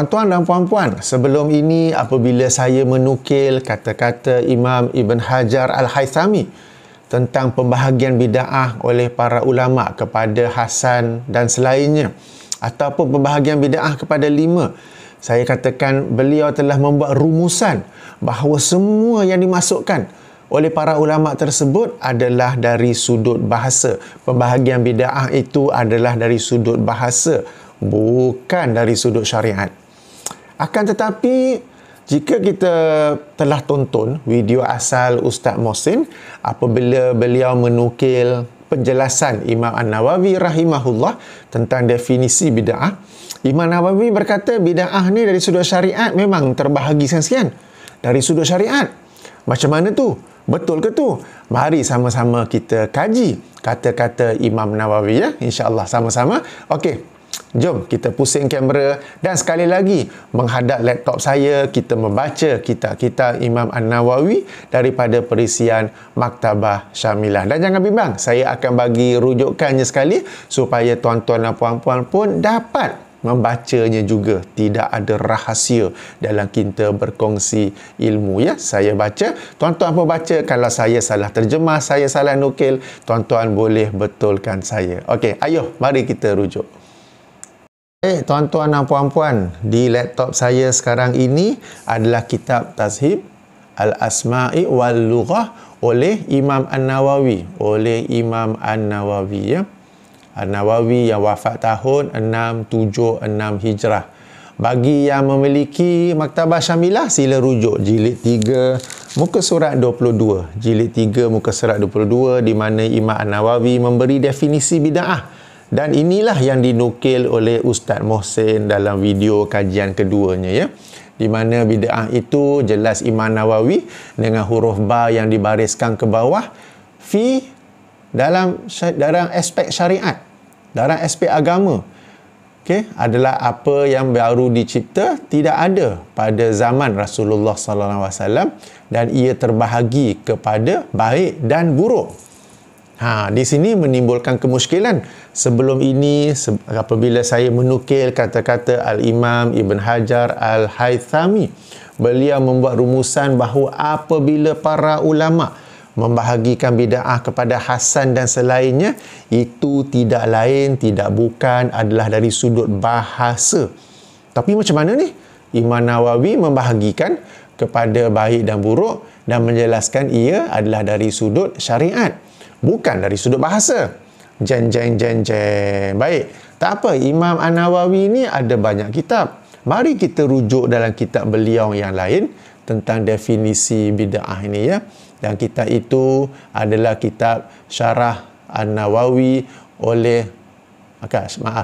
Tuan-tuan dan puan-puan, sebelum ini apabila saya menukil kata-kata Imam Ibn Hajar Al-Haythami tentang pembahagian bid'ah oleh para ulama kepada Hasan dan selainnya, ataupun pembahagian bid'ah kepada 5, saya katakan beliau telah membuat rumusan bahawa semua yang dimasukkan oleh para ulama tersebut adalah dari sudut bahasa. Pembahagian bid'ah itu adalah dari sudut bahasa, bukan dari sudut syariat. Akan tetapi, jika kita telah tonton video asal Ustaz Mohsin apabila beliau menukil penjelasan Imam An-Nawawi rahimahullah tentang definisi bid'ah, Imam Nawawi berkata bid'ah ni dari sudut syariat memang terbahagi sekian. Dari sudut syariat. Macam mana tu? Betul ke tu? Mari sama-sama kita kaji kata-kata Imam Nawawi, ya. InsyaAllah sama-sama. Okey. Jom kita pusing kamera dan sekali lagi menghadap laptop saya, kita membaca kitab-kitab Imam An-Nawawi daripada perisian Maktabah Syamilah. Dan jangan bimbang, saya akan bagi rujukannya sekali supaya tuan-tuan dan puan-puan pun dapat membacanya juga. Tidak ada rahasia dalam kita berkongsi ilmu, ya. Saya baca, tuan-tuan pun baca. Kalau saya salah terjemah, saya salah nukil, tuan-tuan boleh betulkan saya. Okey, ayo mari kita rujuk. Tuan-tuan dan puan-puan, di laptop saya sekarang ini adalah kitab Tazhib Al-Asma'i Wal-Lughah oleh Imam An-Nawawi. Ya. An-Nawawi yang wafat tahun 676 Hijrah. Bagi yang memiliki Maktabah Syamilah, sila rujuk jilid 3 muka surat 22. Jilid 3 muka surat 22 di mana Imam An-Nawawi memberi definisi bid'ah. Dan inilah yang dinukil oleh Ustaz Mohsin dalam video kajian keduanya, ya. Di mana bid'ah itu jelas Imam Nawawi dengan huruf ba yang dibariskan ke bawah dalam aspek syariat, dalam aspek agama. Okey, adalah apa yang baru dicipta, tidak ada pada zaman Rasulullah sallallahu alaihi wasallam dan ia terbahagi kepada baik dan buruk. Di sini menimbulkan kemusykilan. Sebelum ini, apabila saya menukil kata-kata Al-Imam Ibn Hajar Al-Haythami, beliau membuat rumusan bahawa apabila para ulama membahagikan bid'ah kepada Hasan dan selainnya, itu tidak lain, tidak bukan adalah dari sudut bahasa. Tapi macam mana ni? Imam Nawawi membahagikan kepada baik dan buruk dan menjelaskan ia adalah dari sudut syariat, bukan dari sudut bahasa. Jeng. Baik, tak apa, Imam An-Nawawi ni ada banyak kitab. Mari kita rujuk dalam kitab beliau yang lain tentang definisi bid'ah ini, ya. Dan kitab itu adalah kitab Syarah An-Nawawi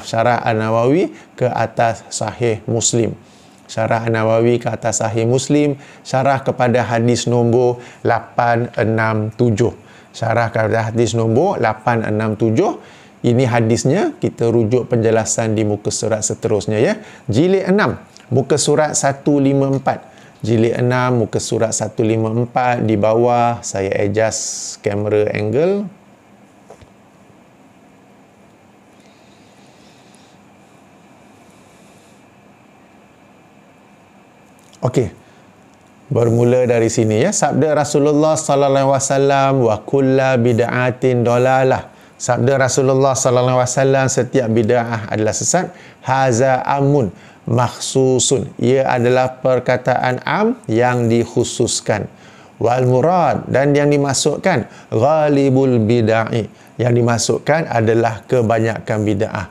Syarah An-Nawawi ke atas Sahih Muslim. Syarah An-Nawawi ke atas Sahih Muslim, syarah kepada hadis nombor 867. Syarah kepada hadis nombor 867. Ini hadisnya, kita rujuk penjelasan di muka surat seterusnya, ya. Jilid 6, muka surat 154. Jilid 6, muka surat 154. Di bawah, saya adjust kamera angle. Okey. Bermula dari sini, ya. Sabda Rasulullah sallallahu alaihi wasallam, wa kullu bid'atin dalalah. Sabda Rasulullah sallallahu alaihi wasallam, setiap bid'ah adalah sesat. Haza amun makhsusun. Ia adalah perkataan am yang dikhususkan. Wal murad, dan yang dimasukkan ghalibul bid'ah. Yang dimasukkan adalah kebanyakan bid'ah.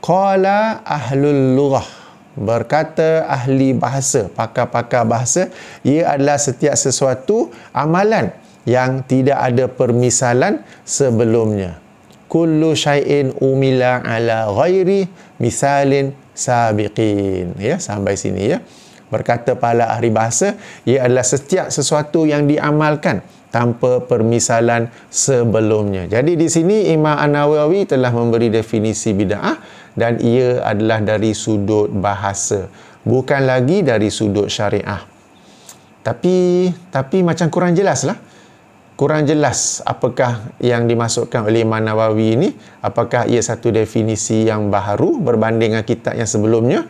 Qala ahlul lughah, berkata ahli bahasa, pakar-pakar bahasa, ia adalah setiap sesuatu amalan yang tidak ada permisalan sebelumnya. Kullu syai'in umila ala ghairi misalin sabiqin. Ya, sampai sini, ya. Berkata para ahli bahasa, ia adalah setiap sesuatu yang diamalkan tanpa permisalan sebelumnya. Jadi di sini Imam An-Nawawi telah memberi definisi bid'ah dan ia adalah dari sudut bahasa, bukan lagi dari sudut syariah. Tapi macam kurang jelas lah. Kurang jelas apakah yang dimasukkan oleh Imam Nawawi ini, apakah ia satu definisi yang baharu berbanding dengan kitab yang sebelumnya.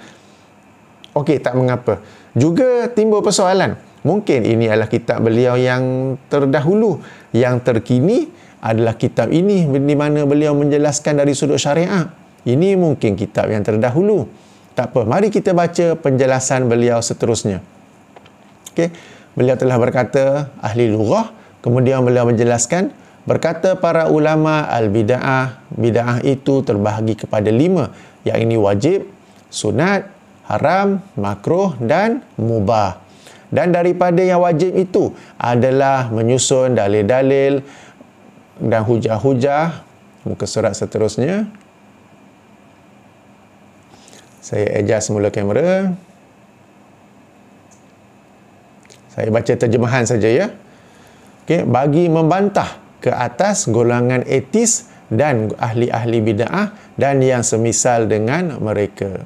Okey, tak mengapa. Juga timbul persoalan. Mungkin ini adalah kitab beliau yang terdahulu. Yang terkini adalah kitab ini di mana beliau menjelaskan dari sudut syariah. Ini mungkin kitab yang terdahulu. Tak apa, mari kita baca penjelasan beliau seterusnya. Okey, beliau telah berkata, ahli lughah, kemudian beliau menjelaskan, berkata para ulama al-bid'ah, bid'ah itu terbahagi kepada 5, iaitu wajib, sunat, haram, makruh dan mubah. Dan daripada yang wajib itu adalah menyusun dalil-dalil dan hujah-hujah. Muka surat seterusnya. Saya adjust semula kamera. Saya baca terjemahan saja ya. Okey, bagi membantah ke atas golongan etis dan ahli-ahli bid'ah dan yang semisal dengan mereka.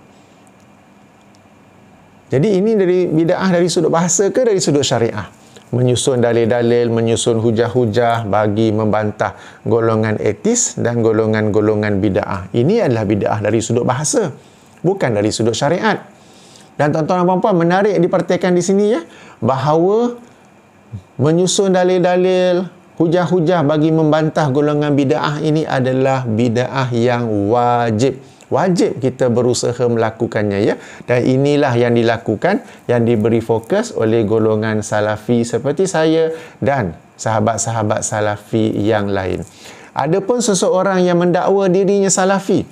Jadi ini dari bid'ah dari sudut bahasa ke dari sudut syariah? Menyusun dalil-dalil, menyusun hujah-hujah bagi membantah golongan etis dan golongan-golongan bid'ah. Ini adalah bid'ah dari sudut bahasa, bukan dari sudut syariat. Dan tuan-tuan dan puan-puan, menarik diperhatikan di sini ya, bahawa menyusun dalil-dalil, hujah-hujah bagi membantah golongan bid'ah ini adalah bid'ah yang wajib. Wajib kita berusaha melakukannya ya. Dan inilah yang dilakukan, yang diberi fokus oleh golongan salafi seperti saya dan sahabat-sahabat salafi yang lain. Adapun seseorang yang mendakwa dirinya salafi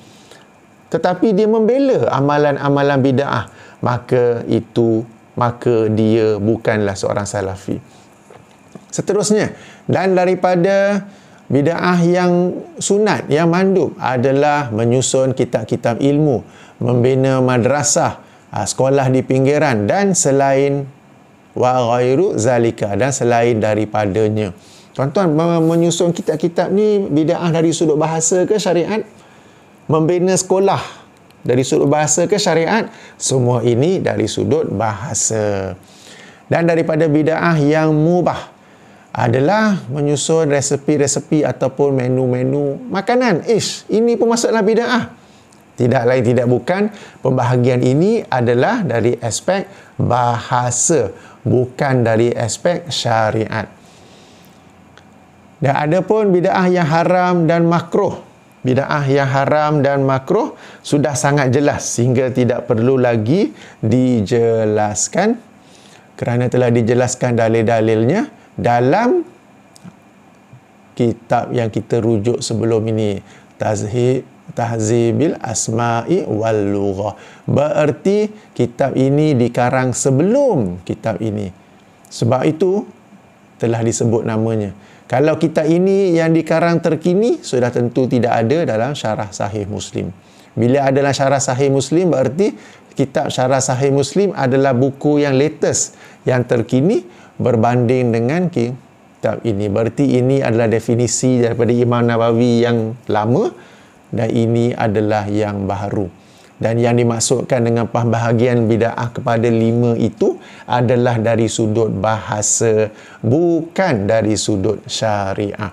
tetapi dia membela amalan-amalan bid'ah, maka dia bukanlah seorang salafi. Seterusnya, dan daripada bid'ah yang sunat, yang mandub adalah menyusun kitab-kitab ilmu, membina madrasah, sekolah di pinggiran dan selain wa ghairu zalika, dan selain daripadanya. Tuan-tuan, menyusun kitab-kitab ni bid'ah dari sudut bahasa ke syariat? Membina sekolah dari sudut bahasa ke syariat? Semua ini dari sudut bahasa. Dan daripada bid'ah yang mubah adalah menyusun resepi-resepi ataupun menu-menu makanan. Ini pun masuklah bid'ah. Tidak lain tidak bukan, pembahagian ini adalah dari aspek bahasa, bukan dari aspek syariat. Dan ada pun bid'ah yang haram dan makruh. Bid'ah yang haram dan makruh sudah sangat jelas sehingga tidak perlu lagi dijelaskan, kerana telah dijelaskan dalil-dalilnya dalam kitab yang kita rujuk sebelum ini, Tahzibil Asma'i wal Lughah. Bererti kitab ini dikarang sebelum kitab ini. Sebab itu telah disebut namanya. Kalau kitab ini yang dikarang terkini, sudah tentu tidak ada dalam Syarah Sahih Muslim. Bila adalah Syarah Sahih Muslim, berarti kitab Syarah Sahih Muslim adalah buku yang latest, yang terkini berbanding dengan kitab ini. Berarti ini adalah definisi daripada Imam Nawawi yang lama dan ini adalah yang baru. Dan yang dimaksudkan dengan pembahagian bid'ah kepada 5 itu adalah dari sudut bahasa, bukan dari sudut syariah.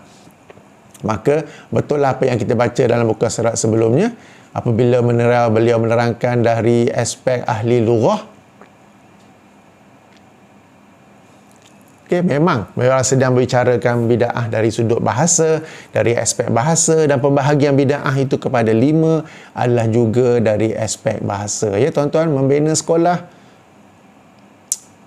Maka betul apa yang kita baca dalam buku surat sebelumnya, apabila beliau menerangkan dari aspek ahli lughah. Memang sedang membicarakan bid'ah dari sudut bahasa, dari aspek bahasa, dan pembahagian bid'ah itu kepada 5 adalah juga dari aspek bahasa. Ya tuan-tuan, membina sekolah,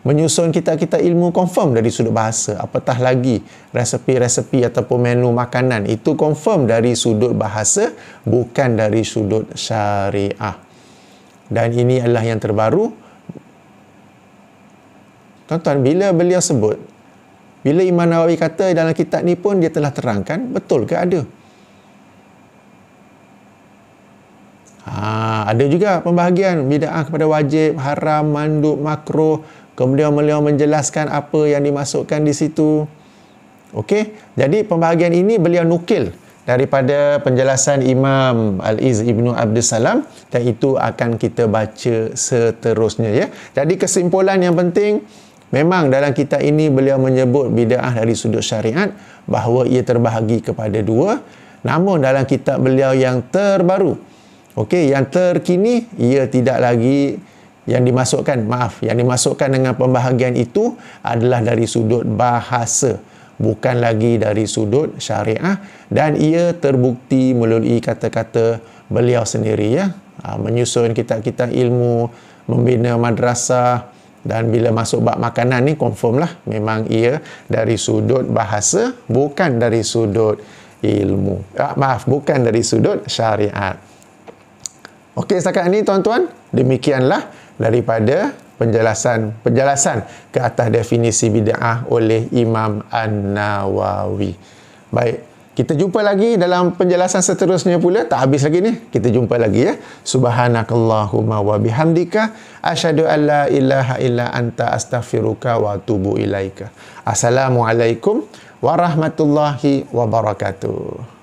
menyusun kitab-kitab ilmu confirm dari sudut bahasa. Apatah lagi resepi-resepi ataupun menu makanan, itu confirm dari sudut bahasa, bukan dari sudut syariah. Dan ini adalah yang terbaru. Tuan-tuan, bila beliau sebut, bila Imam Nawawi kata dalam kitab ni pun dia telah terangkan, betul ke ada? Ada juga pembahagian bid'ah kepada wajib, haram, mandub, makruh. Kemudian beliau menjelaskan apa yang dimasukkan di situ. Okey, jadi pembahagian ini beliau nukil daripada penjelasan Imam Al-Izz Ibnu Abdus Salam, dan itu akan kita baca seterusnya ya. Jadi kesimpulan yang penting, memang dalam kitab ini beliau menyebut bid'ah dari sudut syariat, bahawa ia terbahagi kepada 2. Namun dalam kitab beliau yang terbaru, yang terkini, ia tidak lagi yang dimasukkan dengan pembahagian itu adalah dari sudut bahasa, bukan lagi dari sudut syariah, dan ia terbukti melalui kata-kata beliau sendiri ya. Menyusun kitab-kitab ilmu, membina madrasah, dan bila masuk bab makanan ni confirm lah memang ia dari sudut bahasa, bukan dari sudut ilmu. Bukan dari sudut syariat. Okey, setakat ini tuan-tuan, demikianlah daripada penjelasan ke atas definisi bid'ah oleh Imam An-Nawawi. Baik, kita jumpa lagi dalam penjelasan seterusnya pula. Tak habis lagi ni. Kita jumpa lagi ya. Subhanakallahumma wa bihamdika asyhadu an la ilaha illa anta astaghfiruka wa atubu ilaika. Assalamualaikum warahmatullahi wabarakatuh.